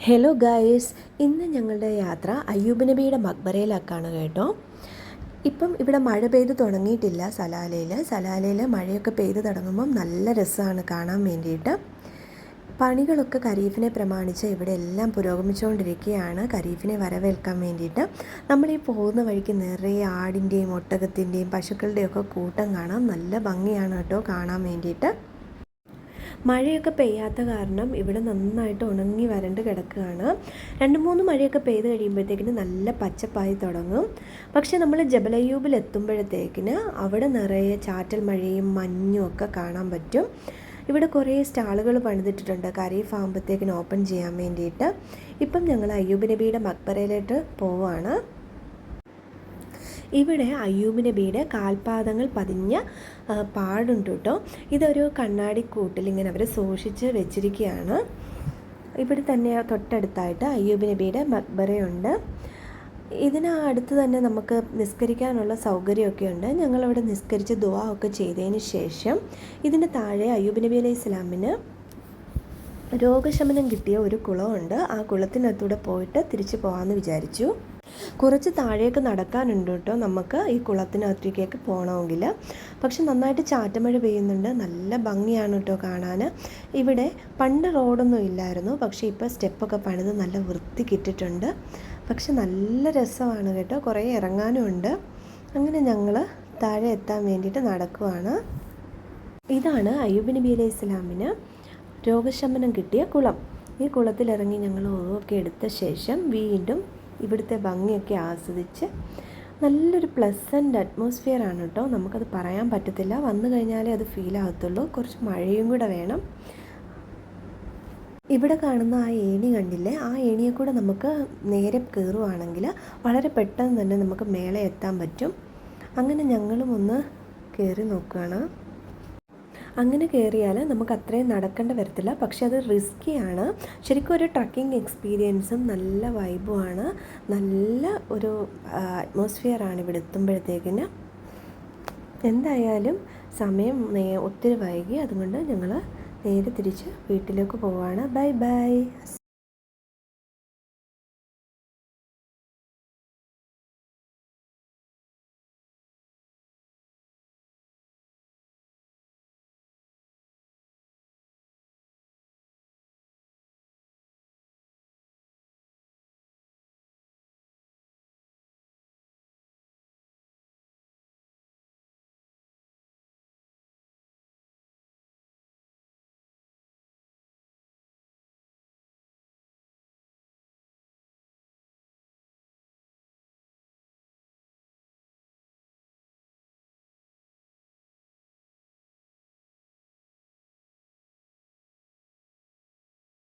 Hello guys, ഇന്ന് ഞങ്ങളുടെ യാത്ര അയ്യൂബ് നബിയുടെ മക്ബറയിലേക്കാണ് കേട്ടോ. ഇപ്പം ഇവിടെ മഴ പെയ്ത് തുടങ്ങിയിട്ടില്ല. സലാലയിൽ മഴയൊക്കെ പെയ്ത് തുടങ്ങുമ്പം നല്ല രസമാണ് കാണാൻ വേണ്ടിയിട്ട്. പണികളൊക്കെ ഖരീഫിനെ പ്രമാണിച്ച് ഇവിടെ എല്ലാം പുരോഗമിച്ചുകൊണ്ടിരിക്കുകയാണ്. ഖരീഫിനെ വരവേൽക്കാൻ വേണ്ടിയിട്ട് നമ്മളീ പോകുന്ന വഴിക്ക് നിറയെ ആടിൻ്റെയും ഒട്ടകത്തിൻ്റെയും പശുക്കളുടെയൊക്കെ കൂട്ടം കാണാം. നല്ല ഭംഗിയാണ് കേട്ടോ കാണാൻ വേണ്ടിയിട്ട്. മഴയൊക്കെ പെയ്യാത്ത കാരണം ഇവിടെ നന്നായിട്ട് ഉണങ്ങി വരണ്ട് കിടക്കുകയാണ്. 2-3 മഴയൊക്കെ പെയ്ത് കഴിയുമ്പോഴത്തേക്കിന് നല്ല പച്ചപ്പായി തുടങ്ങും. പക്ഷേ നമ്മൾ ജബൽ അയ്യൂബിൽ എത്തുമ്പോഴത്തേക്കിന് അവിടെ നിറയെ ചാറ്റൽ മഴയും മഞ്ഞും ഒക്കെ കാണാൻ പറ്റും. ഇവിടെ കുറേ സ്റ്റാളുകൾ പണിതിട്ടിട്ടുണ്ട് ഖരീഫ് ആകുമ്പോഴത്തേക്കിന് ഓപ്പൺ ചെയ്യാൻ വേണ്ടിയിട്ട്. ഇപ്പം ഞങ്ങൾ അയ്യൂബ് നബിയുടെ മക്ബറയിലോട്ട് പോവുകയാണ്. ഇവിടെ അയ്യൂബ് നബിയുടെ കാൽപാദങ്ങൾ പതിഞ്ഞ പാടുണ്ട് കേട്ടോ. ഇതൊരു കണ്ണാടിക്കൂട്ടിൽ ഇങ്ങനെ അവർ സൂക്ഷിച്ച് വെച്ചിരിക്കുകയാണ്. ഇവിടെ തന്നെ തൊട്ടടുത്തായിട്ട് അയ്യൂബ് നബിയുടെ മക്ബറയുണ്ട്. ഇതിനടുത്ത് തന്നെ നമുക്ക് നിസ്കരിക്കാനുള്ള സൗകര്യമൊക്കെ ഉണ്ട്. ഞങ്ങളവിടെ നിസ്കരിച്ച് ദുആ ഒക്കെ ചെയ്തതിന് ശേഷം ഇതിൻ്റെ താഴെ അയ്യൂബ് നബി അലൈഹി സ്വലാമിന് രോഗശമനം കിട്ടിയ ഒരു കുളമുണ്ട്. ആ കുളത്തിനകത്തൂടെ പോയിട്ട് തിരിച്ചു പോകാമെന്ന് വിചാരിച്ചു. കുറച്ച് താഴേക്ക് നടക്കാനുണ്ട് കേട്ടോ നമുക്ക് ഈ കുളത്തിനകത്തേക്ക് പോകണമെങ്കിൽ. പക്ഷെ നന്നായിട്ട് ചാറ്റമഴ പെയ്യുന്നുണ്ട്. നല്ല ഭംഗിയാണ് കേട്ടോ കാണാൻ. ഇവിടെ പണ്ട് റോഡൊന്നും ഇല്ലായിരുന്നു, പക്ഷേ ഇപ്പോൾ സ്റ്റെപ്പൊക്കെ പണിത് നല്ല വൃത്തിക്കിട്ടിട്ടുണ്ട്. പക്ഷെ നല്ല രസമാണ് കേട്ടോ, കുറേ ഇറങ്ങാനും ഉണ്ട്. അങ്ങനെ ഞങ്ങൾ താഴെ എത്താൻ വേണ്ടിയിട്ട് നടക്കുവാണ്. ഇതാണ് അയ്യൂബ് നബി അലൈഹി സ്വലാമിന് രോഗശമനം കിട്ടിയ കുളം. ഈ കുളത്തിലിറങ്ങി ഞങ്ങൾ ഓക്കെ എടുത്ത ശേഷം വീണ്ടും ഇവിടുത്തെ ഭംഗിയൊക്കെ ആസ്വദിച്ച് നല്ലൊരു പ്ലസൻ്റ് അറ്റ്മോസ്ഫിയറാണ് കേട്ടോ. നമുക്കത് പറയാൻ പറ്റത്തില്ല, വന്നു കഴിഞ്ഞാലേ അത് ഫീൽ ആകത്തുള്ളൂ. കുറച്ച് മഴയും കൂടെ വേണം. ഇവിടെ കാണുന്ന ആ ഏണി കണ്ടില്ലേ, ആ ഏണിയെ കൂടെ നമുക്ക് നേരെ കയറുവാണെങ്കിൽ വളരെ പെട്ടെന്ന് തന്നെ നമുക്ക് മേലെ എത്താൻ പറ്റും. അങ്ങനെ ഞങ്ങളും ഒന്ന് കയറി നോക്കുകയാണ്. അങ്ങനെ കയറിയാൽ നമുക്ക് അത്രയും നടക്കേണ്ട വരത്തില്ല, പക്ഷെ അത് റിസ്ക്കിയാണ്. ശരിക്കും ഒരു ട്രക്കിംഗ് എക്സ്പീരിയൻസും നല്ല വൈബുമാണ്. നല്ല ഒരു അറ്റ്മോസ്ഫിയറാണ് ഇവിടെ എത്തുമ്പോഴത്തേക്കിന്. എന്തായാലും സമയം ഒത്തിരി വൈകി, അതുകൊണ്ട് ഞങ്ങൾ നേരെ തിരിച്ച് വീട്ടിലേക്ക് പോവുകയാണ്. Bye bye.